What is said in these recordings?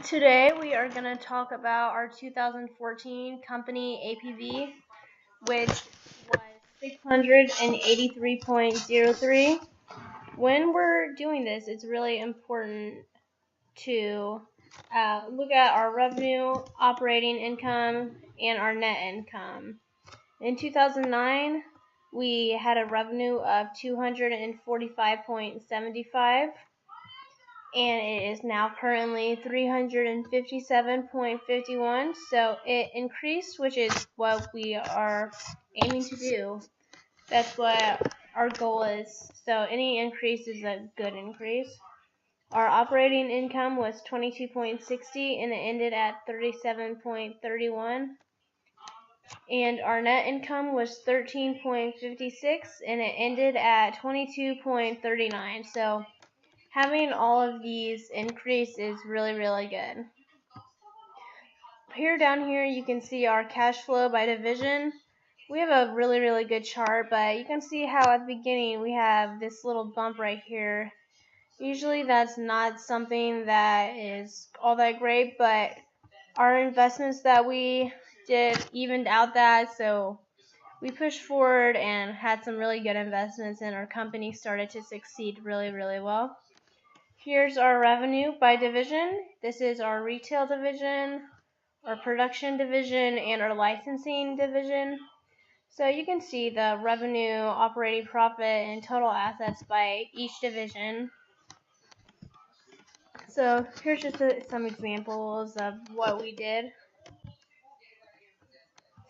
Today we are going to talk about our 2014 company APV, which was 683.03. When we're doing this, it's really important to look at our revenue, operating income, and our net income. In 2009, we had a revenue of 245.75. and it is now currently 357.51, so it increased, which is what we are aiming to do. That's what our goal is, so any increase is a good increase. Our operating income was 22.60 and it ended at 37.31, and our net income was 13.56 and it ended at 22.39. so having all of these increase is really good. Down here you can see our cash flow by division. We have a really good chart, but you can see how at the beginning we have this little bump right here. Usually that's not something that is all that great, but our investments that we did evened out that, so we pushed forward and had some really good investments and our company started to succeed really well. Here's our revenue by division. This is our retail division, our production division, and our licensing division. So you can see the revenue, operating profit, and total assets by each division. So here's just some examples of what we did.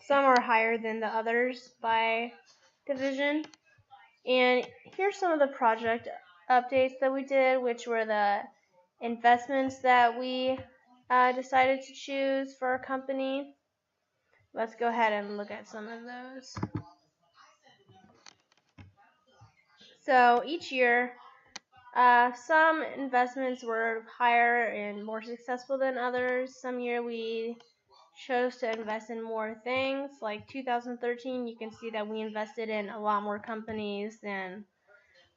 Some are higher than the others by division. And here's some of the project updates that we did, which were the investments that we decided to choose for our company. Let's go ahead and look at some of those. So each year, some investments were higher and more successful than others. Some year we chose to invest in more things. Like 2013, you can see that we invested in a lot more companies than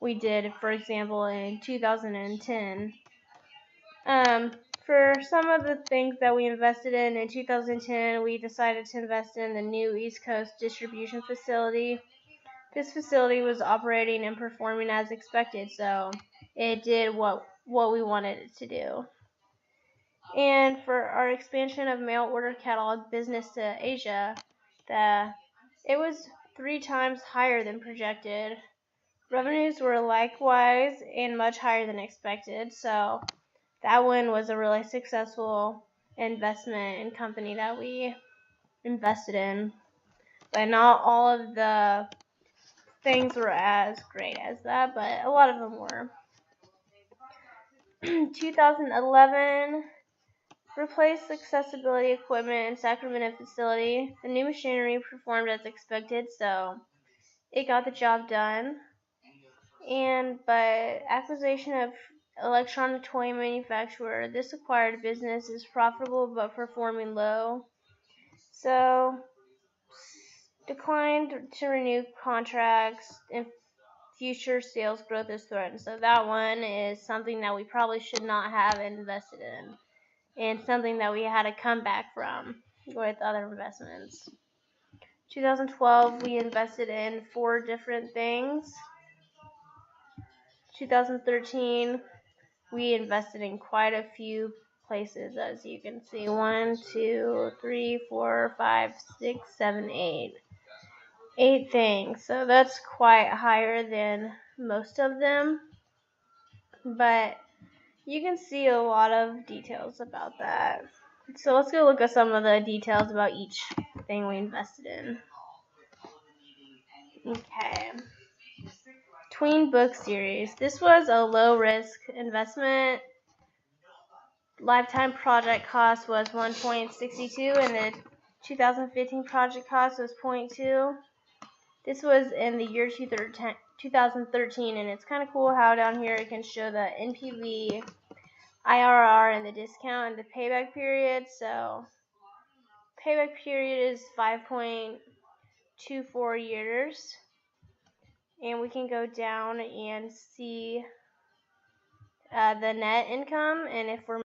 we did, for example, in 2010. For some of the things that we invested in 2010, we decided to invest in the new East Coast distribution facility. This facility was operating and performing as expected, so it did what we wanted it to do. And for our expansion of mail order catalog business to Asia, it was 3 times higher than projected. Revenues were likewise and much higher than expected, so that one was a really successful investment and company that we invested in. But not all of the things were as great as that, but a lot of them were. 2011, replaced accessibility equipment in Sacramento facility. The new machinery performed as expected, so it got the job done. But acquisition of electronic toy manufacturer. This acquired business is profitable but performing low. So declined to renew contracts and future sales growth is threatened. So that one is something that we probably should not have invested in, and something that we had to come back from with other investments. 2012, we invested in 4 different things. 2013, we invested in quite a few places, as you can see. 1, 2, 3, 4, 5, 6, 7, 8. 8 things. So that's quite higher than most of them. But you can see a lot of details about that. So let's go look at some of the details about each thing we invested in. Okay. Tween book series. This was a low risk investment. Lifetime project cost was 1.62 and the 2015 project cost was 0.2. This was in the year 2013, and it's kind of cool how down here it can show the NPV, IRR, and the discount and the payback period. So payback period is 5.24 years. And we can go down and see the net income, and if we're